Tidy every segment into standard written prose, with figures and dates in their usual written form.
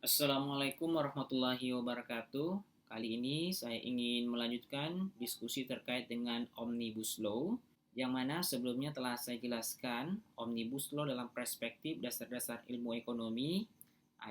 Assalamualaikum warahmatullahi wabarakatuh. Kali ini saya ingin melanjutkan diskusi terkait dengan Omnibus Law, yang mana sebelumnya telah saya jelaskan Omnibus Law dalam perspektif dasar-dasar ilmu ekonomi.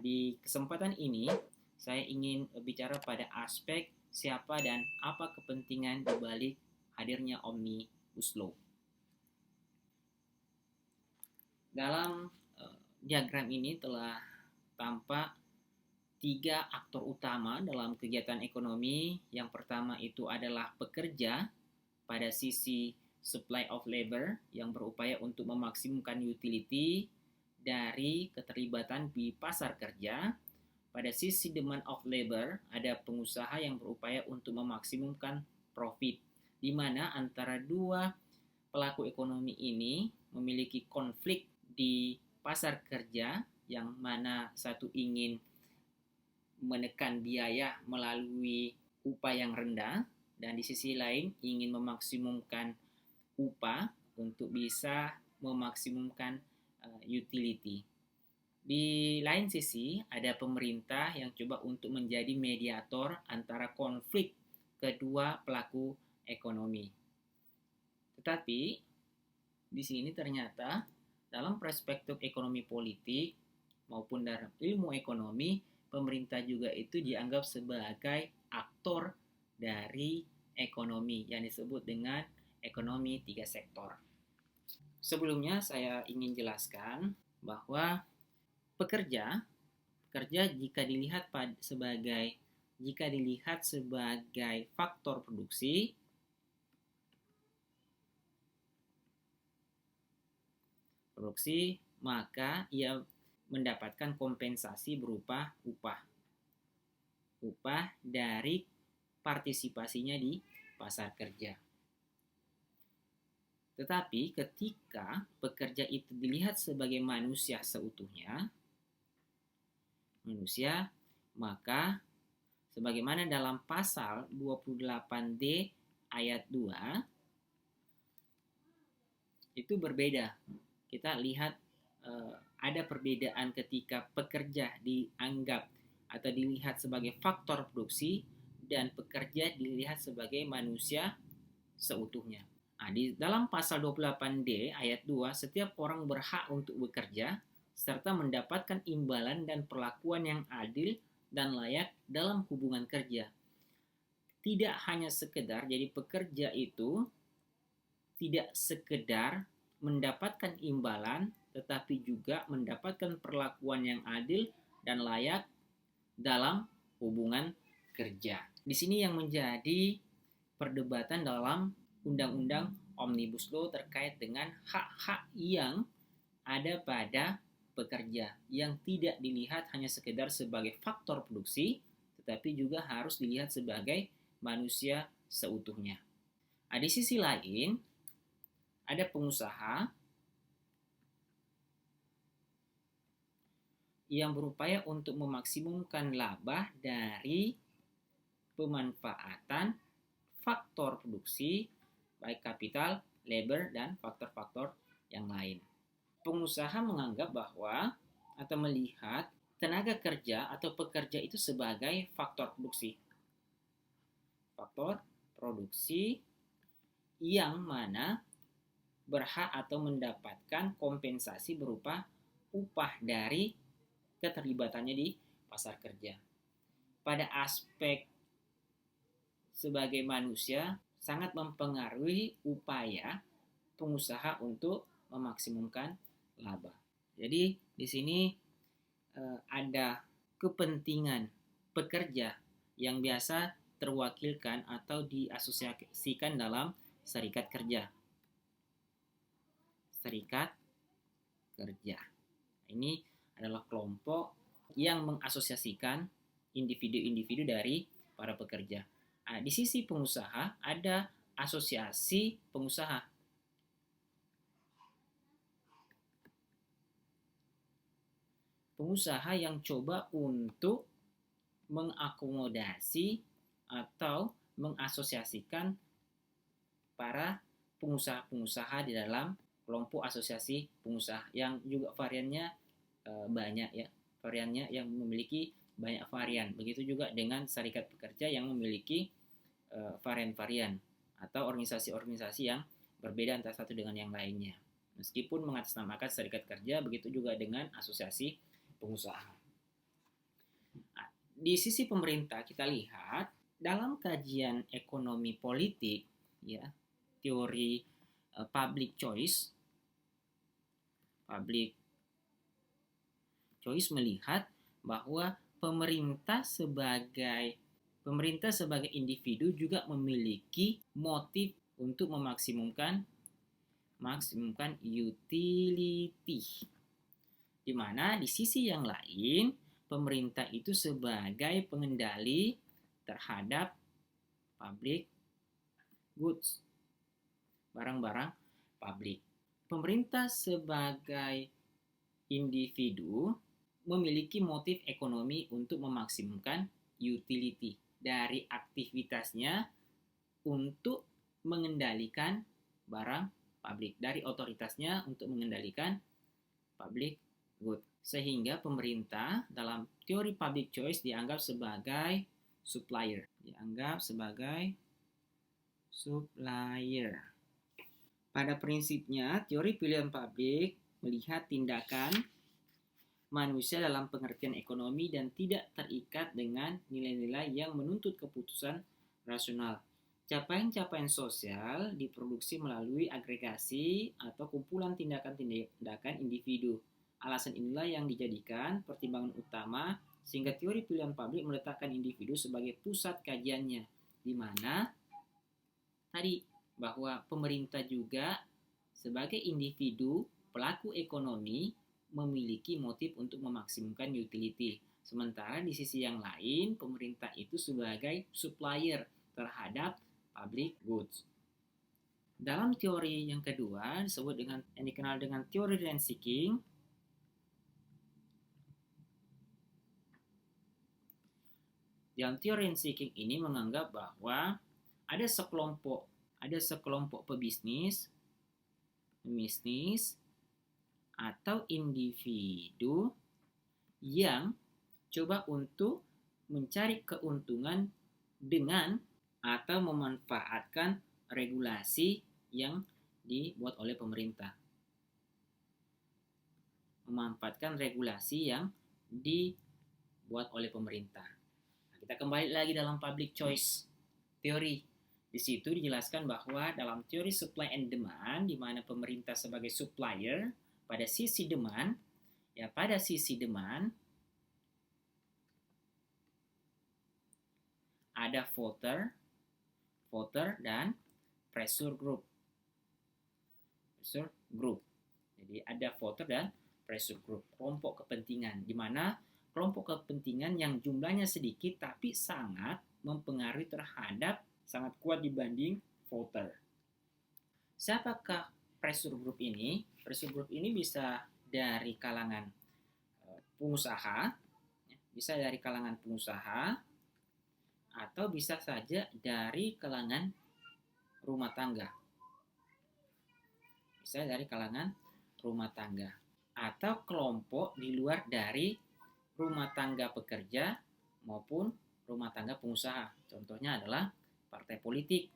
Di kesempatan ini, saya ingin bicara pada aspek siapa dan apa kepentingan dibalik hadirnya Omnibus Law. Dalam diagram ini telah tampak tiga aktor utama dalam kegiatan ekonomi. Yang pertama itu adalah pekerja pada sisi supply of labor yang berupaya untuk memaksimumkan utility dari keterlibatan di pasar kerja. Pada sisi demand of labor ada pengusaha yang berupaya untuk memaksimumkan profit, di mana antara dua pelaku ekonomi ini memiliki konflik di pasar kerja, yang mana satu ingin menekan biaya melalui upah yang rendah, dan di sisi lain ingin memaksimumkan upah untuk bisa memaksimumkan utility. Di lain sisi ada pemerintah yang coba untuk menjadi mediator antara konflik kedua pelaku ekonomi. Tetapi di sini ternyata dalam perspektif ekonomi politik maupun dalam ilmu ekonomi, pemerintah juga itu dianggap sebagai aktor dari ekonomi yang disebut dengan ekonomi tiga sektor. Sebelumnya saya ingin jelaskan bahwa pekerja jika dilihat sebagai faktor produksi, maka ia mendapatkan kompensasi berupa upah dari partisipasinya di pasar kerja. Tetapi ketika pekerja itu dilihat sebagai manusia seutuhnya, maka sebagaimana dalam pasal 28D ayat 2 itu berbeda. Kita lihat ada perbedaan ketika pekerja dianggap atau dilihat sebagai faktor produksi dan pekerja dilihat sebagai manusia seutuhnya. Di dalam pasal 28D ayat 2, setiap orang berhak untuk bekerja serta mendapatkan imbalan dan perlakuan yang adil dan layak dalam hubungan kerja. Tidak hanya sekedar jadi pekerja itu tidak sekedar mendapatkan imbalan, tetapi juga mendapatkan perlakuan yang adil dan layak dalam hubungan kerja. Di sini yang menjadi perdebatan dalam Undang-Undang Omnibus Law terkait dengan hak-hak yang ada pada pekerja, yang tidak dilihat hanya sekedar sebagai faktor produksi, tetapi juga harus dilihat sebagai manusia seutuhnya. Di sisi lain, ada pengusaha yang berupaya untuk memaksimumkan laba dari pemanfaatan faktor produksi, baik kapital, labor, dan faktor-faktor yang lain. Pengusaha menganggap bahwa atau melihat tenaga kerja atau pekerja itu sebagai faktor produksi. Faktor produksi yang mana berhak atau mendapatkan kompensasi berupa upah dari keterlibatannya di pasar kerja. Pada aspek sebagai manusia, sangat mempengaruhi upaya pengusaha untuk memaksimumkan laba. Jadi di sini ada kepentingan pekerja yang biasa terwakilkan atau diasosiasikan dalam serikat kerja. Ini adalah kelompok yang mengasosiasikan individu-individu dari para pekerja. Di sisi pengusaha ada asosiasi pengusaha. Pengusaha yang coba untuk mengakomodasi atau mengasosiasikan para pengusaha-pengusaha di dalam kelompok asosiasi pengusaha, yang juga variannya banyak ya. variannya yang memiliki banyak varian. Begitu juga dengan serikat pekerja yang memiliki varian-varian atau organisasi-organisasi yang berbeda antara satu dengan yang lainnya. Meskipun mengatasnamakan serikat kerja, begitu juga dengan asosiasi pengusaha. Nah, di sisi pemerintah kita lihat dalam kajian ekonomi politik, ya, teori public choice melihat bahwa pemerintah sebagai individu juga memiliki motif untuk memaksimumkan utility. Di mana di sisi yang lain, pemerintah itu sebagai pengendali terhadap public goods, barang-barang publik. Pemerintah sebagai individu memiliki motif ekonomi untuk memaksimumkan utility dari aktivitasnya untuk mengendalikan barang publik, dari otoritasnya untuk mengendalikan public good. Sehingga pemerintah dalam teori public choice dianggap sebagai supplier. Pada prinsipnya, teori pilihan publik melihat tindakan manusia dalam pengertian ekonomi dan tidak terikat dengan nilai-nilai yang menuntut keputusan rasional. Capaian-capaian sosial diproduksi melalui agregasi atau kumpulan tindakan-tindakan individu. Alasan inilah yang dijadikan pertimbangan utama sehingga teori pilihan publik meletakkan individu sebagai pusat kajiannya, di mana tadi bahwa pemerintah juga sebagai individu pelaku ekonomi memiliki motif untuk memaksimumkan utility. Sementara di sisi yang lain, pemerintah itu sebagai supplier terhadap public goods. Dalam teori yang kedua disebut dengan yang dikenal dengan teori rent seeking. Dalam teori rent seeking ini menganggap bahwa ada sekelompok pebisnis atau individu yang coba untuk mencari keuntungan dengan atau memanfaatkan regulasi yang dibuat oleh pemerintah. Nah, kita kembali lagi dalam public choice teori. Di situ dijelaskan bahwa dalam teori supply and demand, di mana pemerintah sebagai supplier pada sisi demand, ada voter dan pressure group. Jadi ada voter dan pressure group, kelompok kepentingan, di mana kelompok kepentingan yang jumlahnya sedikit tapi sangat mempengaruhi sangat kuat dibanding voter. Siapakah pressure group ini? Pressure group ini bisa dari kalangan pengusaha, atau bisa saja dari kalangan rumah tangga. Atau kelompok di luar dari rumah tangga pekerja maupun rumah tangga pengusaha. Contohnya adalah partai politik,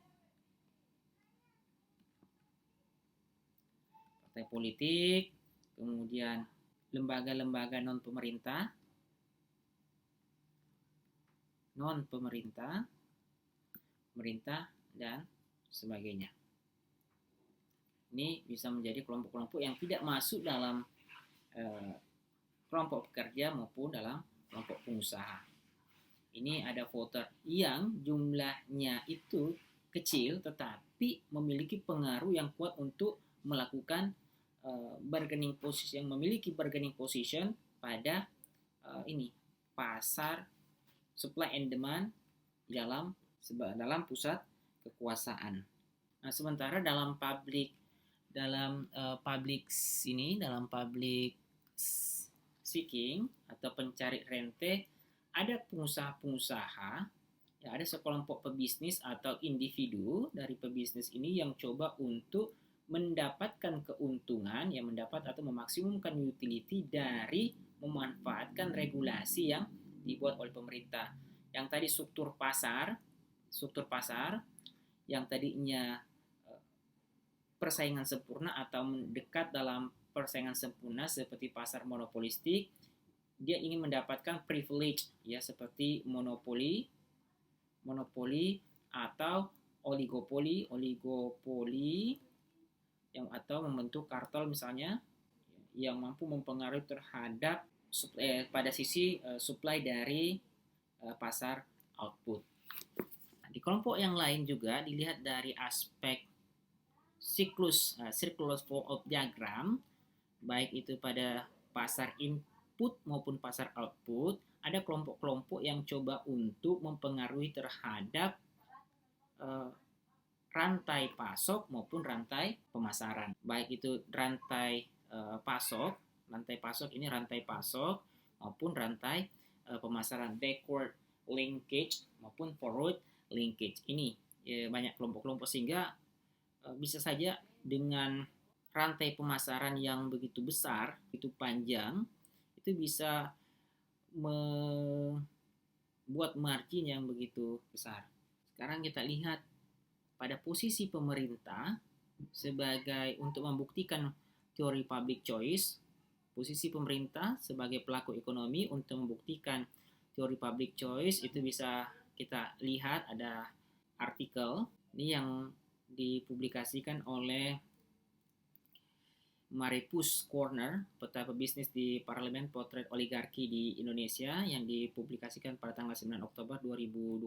kemudian lembaga-lembaga non-pemerintah, pemerintah, dan sebagainya. Ini bisa menjadi kelompok-kelompok yang tidak masuk dalam kelompok pekerja maupun dalam kelompok pengusaha. Ini ada voter yang jumlahnya itu kecil tetapi memiliki pengaruh yang kuat untuk melakukan bargaining position pada pasar supply and demand dalam pusat kekuasaan. Nah, sementara dalam public seeking atau pencari rente, ada pengusaha-pengusaha, ada sekelompok pebisnis atau individu dari pebisnis ini yang coba untuk mendapatkan keuntungan, yang mendapat atau memaksimumkan utility dari memanfaatkan regulasi yang dibuat oleh pemerintah. Yang tadi struktur pasar yang tadinya persaingan sempurna atau mendekat dalam persaingan sempurna seperti pasar monopolistik, dia ingin mendapatkan privilege ya seperti monopoli atau oligopoli yang atau membentuk kartel misalnya yang mampu mempengaruhi terhadap pada sisi supply dari pasar output. Di kelompok yang lain juga dilihat dari aspek circular flow of diagram, baik itu pada pasar input maupun pasar output, ada kelompok-kelompok yang coba untuk mempengaruhi terhadap rantai pasok maupun rantai pemasaran. Baik itu rantai pasok ini rantai pasok maupun rantai pemasaran, backward linkage maupun forward linkage. Ini banyak kelompok-kelompok sehingga bisa saja dengan rantai pemasaran yang begitu besar, itu panjang, itu bisa membuat margin yang begitu besar. Sekarang kita lihat pada posisi pemerintah sebagai untuk membuktikan teori public choice. Posisi pemerintah sebagai pelaku ekonomi untuk membuktikan teori public choice itu bisa kita lihat ada artikel ini yang dipublikasikan oleh Maripus Corner, peta pebisnis di Parlemen Potret Oligarki di Indonesia yang dipublikasikan pada tanggal 9 Oktober 2020.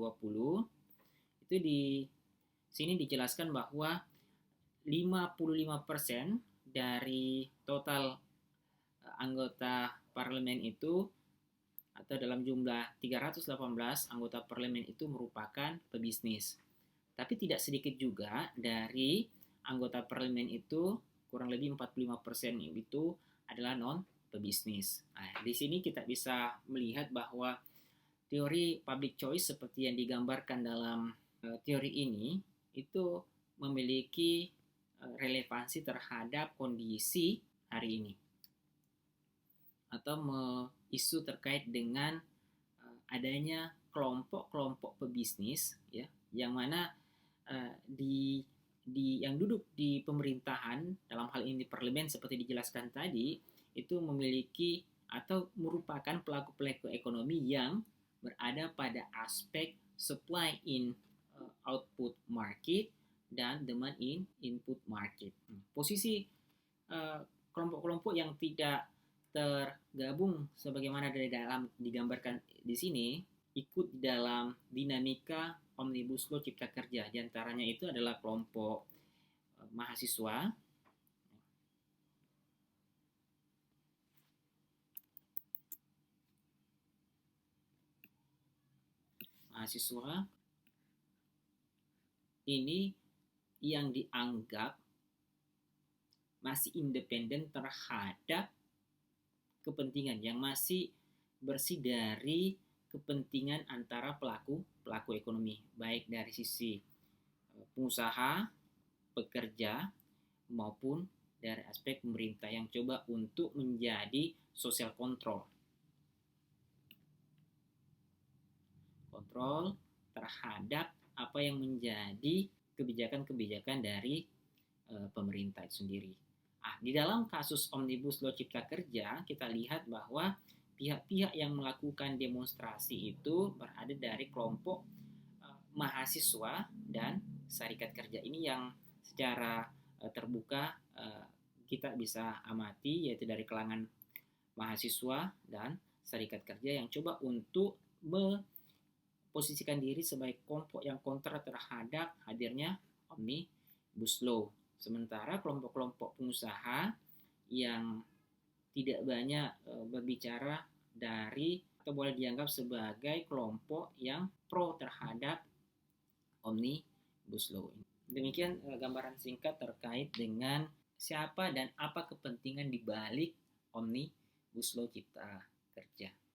Itu di sini dijelaskan bahwa 55% dari total anggota parlemen itu atau dalam jumlah 318 anggota parlemen itu merupakan pebisnis. Tapi tidak sedikit juga dari anggota parlemen itu, kurang lebih 45% itu adalah non-pebisnis. Nah, di sini kita bisa melihat bahwa teori public choice seperti yang digambarkan dalam teori ini itu memiliki relevansi terhadap kondisi hari ini atau isu terkait dengan adanya kelompok-kelompok pebisnis ya yang mana yang duduk di pemerintahan dalam hal ini di parlemen seperti dijelaskan tadi itu memiliki atau merupakan pelaku-pelaku ekonomi yang berada pada aspek supply in output market dan demand in input market. Posisi kelompok-kelompok yang tidak tergabung sebagaimana dari dalam digambarkan di sini ikut dalam dinamika Omnibus Law Cipta Kerja. Di antaranya itu adalah kelompok mahasiswa, ini yang dianggap masih independen terhadap kepentingan yang masih bersih dari kepentingan antara pelaku ekonomi, baik dari sisi pengusaha, pekerja, maupun dari aspek pemerintah yang coba untuk menjadi social control terhadap apa yang menjadi kebijakan-kebijakan dari pemerintah itu sendiri. Di dalam kasus Omnibus Law Cipta Kerja, kita lihat bahwa pihak-pihak yang melakukan demonstrasi itu berada dari kelompok mahasiswa dan serikat kerja. Ini yang secara terbuka kita bisa amati, yaitu dari kalangan mahasiswa dan serikat kerja yang coba untuk memposisikan diri sebagai kelompok yang kontra terhadap hadirnya Omnibus Law. Sementara kelompok-kelompok pengusaha yang tidak banyak berbicara dari atau boleh dianggap sebagai kelompok yang pro terhadap Omnibus Law. Demikian gambaran singkat terkait dengan siapa dan apa kepentingan di balik Omnibus Law Cipta Kerja.